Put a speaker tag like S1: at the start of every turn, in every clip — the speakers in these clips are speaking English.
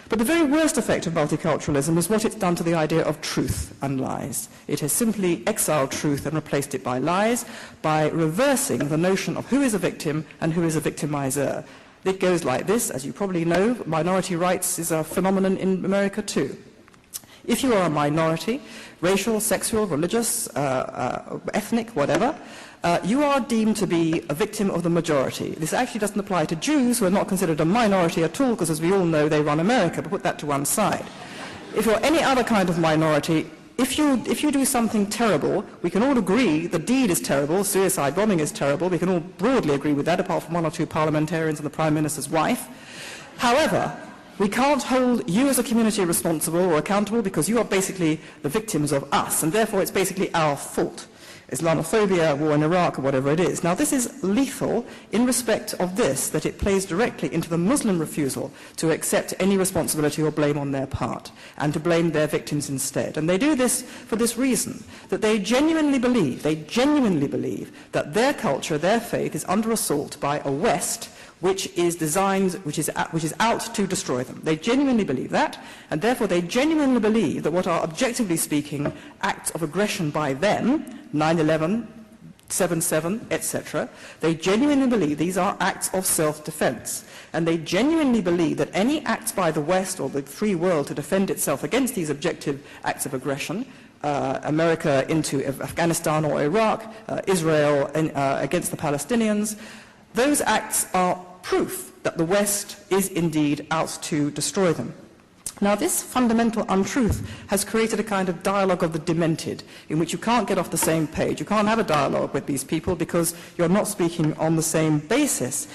S1: But the very worst effect of multiculturalism is what it's done to the idea of truth and lies. It has simply exiled truth and replaced it by lies, by reversing the notion of who is a victim and who is a victimizer. It goes like this. As you probably know, minority rights is a phenomenon in America too. If you are a minority, racial, sexual, religious, ethnic, whatever, you are deemed to be a victim of the majority. This actually doesn't apply to Jews, who are not considered a minority at all, because as we all know, they run America, but put that to one side. If you're any other kind of minority, if you do something terrible, we can all agree the deed is terrible, suicide bombing is terrible, we can all broadly agree with that, apart from one or two parliamentarians and the Prime Minister's wife. However, we can't hold you as a community responsible or accountable because you are basically the victims of us, and therefore it's basically our fault. Islamophobia, war in Iraq, or whatever it is. Now, this is lethal in respect of this, that it plays directly into the Muslim refusal to accept any responsibility or blame on their part, and to blame their victims instead. And they do this for this reason, that they genuinely believe that their culture, their faith, is under assault by a West which is out to destroy them. They genuinely believe that, and therefore they genuinely believe that what are, objectively speaking, acts of aggression by them, 9/11, 7/7, etc., they genuinely believe these are acts of self-defense. And they genuinely believe that any acts by the West or the free world to defend itself against these objective acts of aggression, America into Afghanistan or Iraq, Israel against the Palestinians, those acts are proof that the West is indeed out to destroy them. Now, this fundamental untruth has created a kind of dialogue of the demented, in which you can't get off the same page. You can't have a dialogue with these people because you're not speaking on the same basis.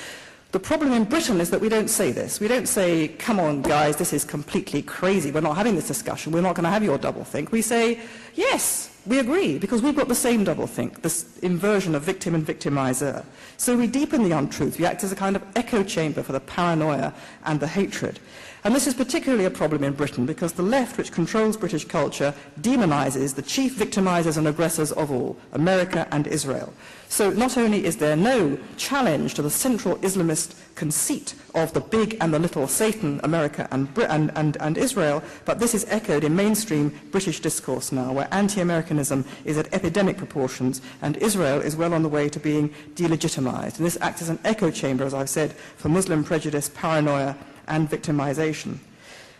S1: The problem in Britain is that we don't say this. We don't say, come on, guys, this is completely crazy. We're not having this discussion. We're not going to have your doublethink. We say, yes, we agree, because we've got the same doublethink, this inversion of victim and victimizer. So we deepen the untruth. We act as a kind of echo chamber for the paranoia and the hatred. And this is particularly a problem in Britain because the left, which controls British culture, demonizes the chief victimizers and aggressors of all, America and Israel. So not only is there no challenge to the central Islamist conceit of the big and the little Satan, America and Israel, but this is echoed in mainstream British discourse now, where anti-Americanism is at epidemic proportions and Israel is well on the way to being delegitimized. And this acts as an echo chamber, as I've said, for Muslim prejudice, paranoia, and victimization.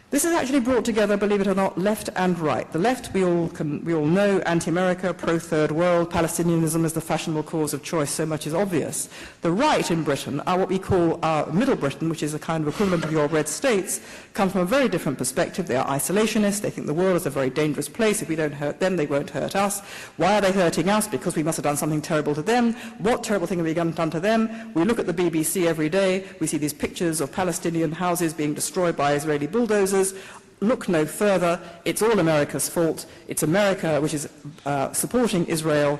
S1: This has actually brought together, believe it or not, left and right. The left, we all know, anti-America, pro-third world, Palestinianism is the fashionable cause of choice, so much is obvious. The right in Britain are what we call Middle Britain, which is a kind of equivalent of your red states, come from a very different perspective. They are isolationist. They think the world is a very dangerous place. If we don't hurt them, they won't hurt us. Why are they hurting us? Because we must have done something terrible to them. What terrible thing have we done to them? We look at the BBC every day. We see these pictures of Palestinian houses being destroyed by Israeli bulldozers. Look no further. It's all America's fault. It's America which is supporting Israel.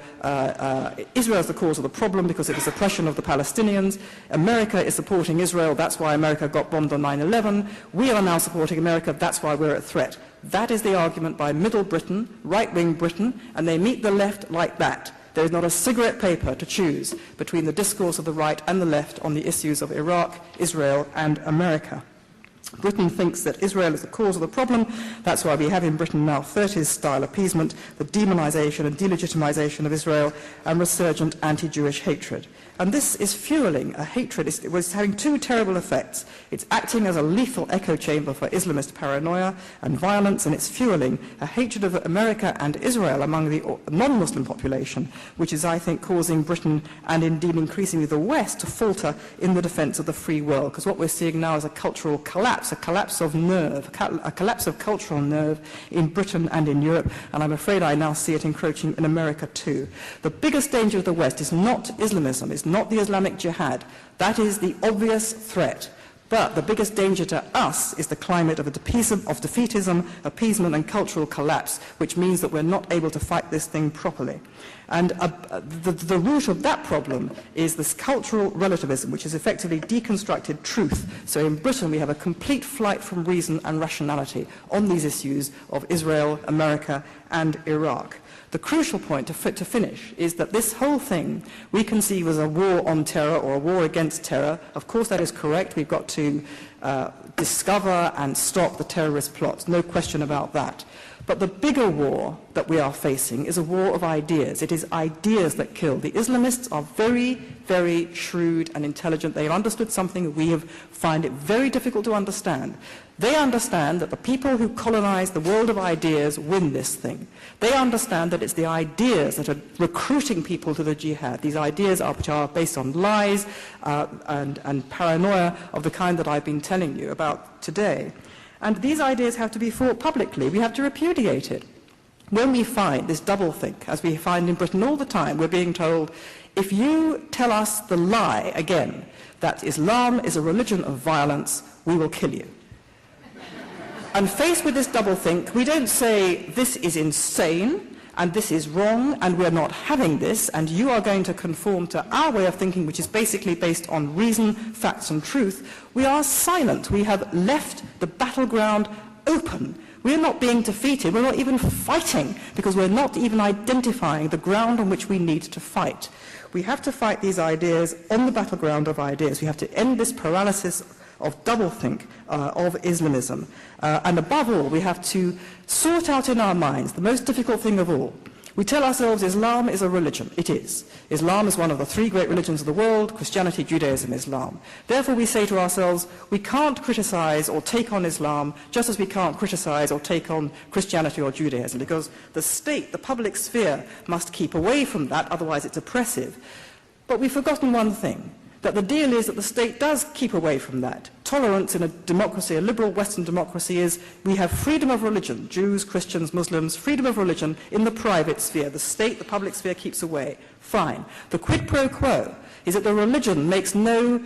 S1: Israel is the cause of the problem because of the suppression of the Palestinians. America is supporting Israel. That's why America got bombed on 9/11. We are now supporting America. That's why we're a threat. That is the argument by Middle Britain, right-wing Britain, and they meet the left like that. There is not a cigarette paper to choose between the discourse of the right and the left on the issues of Iraq, Israel, and America. Britain thinks that Israel is the cause of the problem. That's why we have in Britain now 30s-style appeasement, the demonization and delegitimization of Israel, and resurgent anti-Jewish hatred. And this is fueling a hatred. It was having two terrible effects. It's acting as a lethal echo chamber for Islamist paranoia and violence, and it's fueling a hatred of America and Israel among the non-Muslim population, which is, I think, causing Britain and indeed increasingly the West to falter in the defense of the free world. Because what we're seeing now is a cultural collapse, a collapse of nerve, a collapse of cultural nerve in Britain and in Europe, and I'm afraid I now see it encroaching in America too. The biggest danger of the West is not Islamism, it's not the Islamic jihad. That is the obvious threat. But the biggest danger to us is the climate of defeatism, appeasement, and cultural collapse, which means that we're not able to fight this thing properly. And the root of that problem is this cultural relativism, which is effectively deconstructed truth. So in Britain, we have a complete flight from reason and rationality on these issues of Israel, America, and Iraq. The crucial point to finish is that this whole thing we conceive as a war on terror or a war against terror. Of course that is correct. We've got to discover and stop the terrorist plots, no question about that. But the bigger war that we are facing is a war of ideas. It is ideas that kill. The Islamists are very, very shrewd and intelligent. They have understood something we find it very difficult to understand. They understand that the people who colonize the world of ideas win this thing. They understand that it's the ideas that are recruiting people to the jihad. These ideas which are based on lies and paranoia of the kind that I've been telling you about today. And these ideas have to be fought publicly. We have to repudiate it. When we find this doublethink, as we find in Britain all the time, we're being told, if you tell us the lie again, that Islam is a religion of violence, we will kill you. And faced with this doublethink, we don't say, this is insane, and this is wrong, and we're not having this, and you are going to conform to our way of thinking, which is basically based on reason, facts, and truth. We are silent. We have left the battleground open. We're not being defeated. We're not even fighting, because we're not even identifying the ground on which we need to fight. We have to fight these ideas on the battleground of ideas. We have to end this paralysis of doublethink of Islamism. And above all, we have to sort out in our minds the most difficult thing of all. We tell ourselves Islam is a religion. It is. Islam is one of the three great religions of the world: Christianity, Judaism, Islam. Therefore, we say to ourselves, we can't criticize or take on Islam just as we can't criticize or take on Christianity or Judaism, because the state, the public sphere, must keep away from that, otherwise it's oppressive. But we've forgotten one thing, that the deal is that the state does keep away from that. Tolerance in a democracy, a liberal Western democracy, is we have freedom of religion, Jews, Christians, Muslims, freedom of religion in the private sphere. The state, the public sphere keeps away. Fine. The quid pro quo is that the religion makes no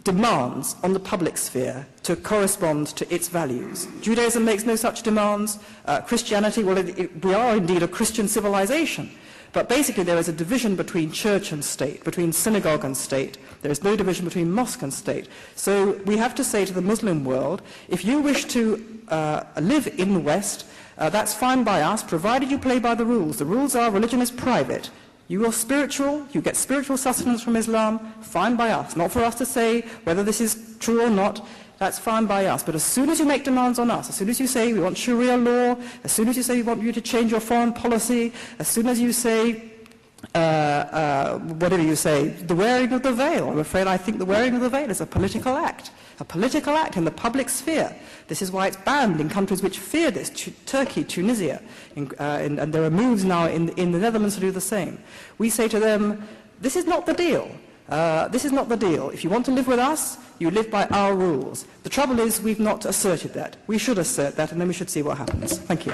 S1: demands on the public sphere to correspond to its values. Judaism makes no such demands. Christianity, well, we are indeed a Christian civilization. But basically there is a division between church and state, between synagogue and state. There is no division between mosque and state. So we have to say to the Muslim world, if you wish to live in the West, that's fine by us, provided you play by the rules. The rules are religion is private. You are spiritual, you get spiritual sustenance from Islam, fine by us. Not for us to say whether this is true or not. That's fine by us. But as soon as you make demands on us, as soon as you say we want Sharia law, as soon as you say we want you to change your foreign policy, as soon as you say, whatever you say, the wearing of the veil, I'm afraid I think the wearing of the veil is a political act in the public sphere. This is why it's banned in countries which fear this, Turkey, Tunisia, and there are moves now in the Netherlands to do the same. We say to them, this is not the deal. This is not the deal. If you want to live with us, you live by our rules. The trouble is we've not asserted that. We should assert that, and then we should see what happens. Thank you.